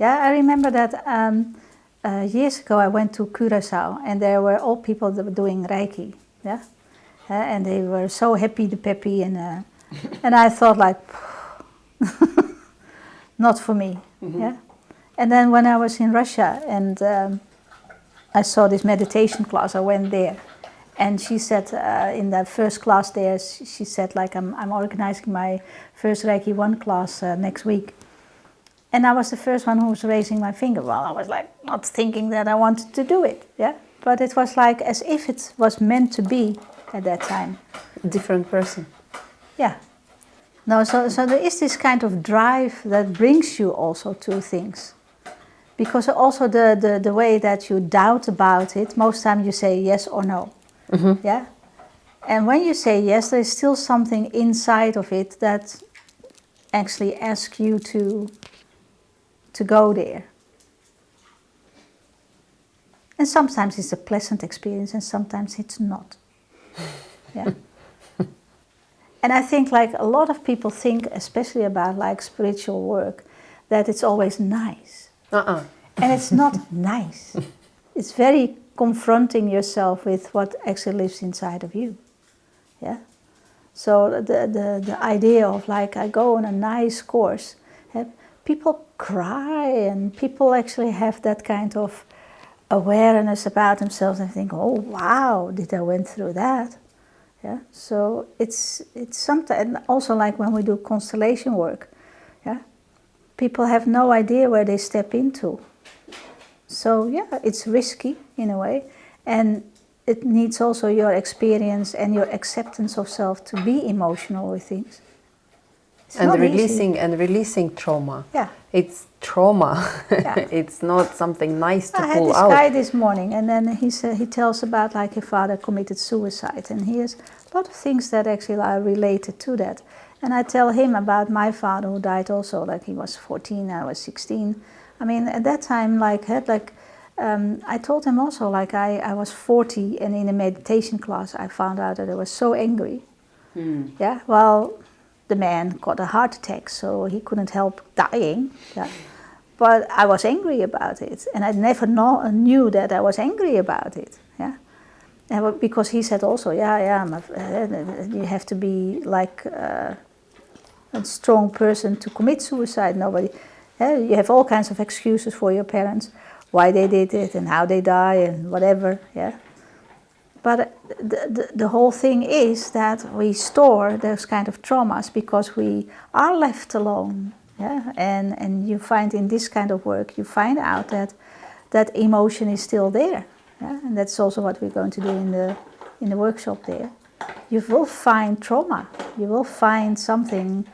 Yeah, I remember that years ago I went to Curacao and there were all people that were doing Reiki. Yeah, and they were so happy, the peppy, and I thought like, not for me. Yeah, and then when I was in Russia and I saw this meditation class, I went there. And she said in the first class there, she said like I'm organizing my first Reiki 1 class next week. And I was the first one who was raising my finger. Well, I was like not thinking that I wanted to do it, yeah. But it was like as if it was meant to be at that time. A different person. Yeah. No, so there is this kind of drive that brings you also to things. Because also the way that you doubt about it, most time you say yes or no. Yeah, and when you say yes, there's still something inside of it that actually asks you to go there. And sometimes it's a pleasant experience, and sometimes it's not. Yeah. And I think like a lot of people think, especially about like spiritual work, that it's always nice. And it's not nice. It's very confronting yourself with what actually lives inside of you. Yeah. So the idea of like I go on a nice course, people cry and people actually have that kind of awareness about themselves and think, oh wow, did I went through that? Yeah. So it's sometimes also like when we do constellation work, yeah, people have no idea where they step into. So yeah, it's risky in a way, and it needs also your experience and your acceptance of self to be emotional with things. It's and not releasing easy. and releasing trauma. Yeah. It's trauma. Yeah. It's not something nice to I had pull this out. guy this morning, and then he tells about like his father committed suicide, and he has a lot of things that actually are related to that. And I tell him about my father who died also, like he was 14, I was 16. I mean, at that time, like I told him also, like I was 40, and in a meditation class, I found out that I was so angry. Yeah, well, the man got a heart attack, so he couldn't help dying. Yeah. But I was angry about it, and I never knew that I was angry about it. Yeah, and because he said also, you have to be like a strong person to commit suicide. Nobody, you have all kinds of excuses for your parents, why they did it and how they die and whatever. Yeah, but the whole thing is that we store those kind of traumas because we are left alone. Yeah, and you find in this kind of work, you find out that emotion is still there. Yeah, and that's also what we're going to do in the workshop there. You will find trauma. You will find something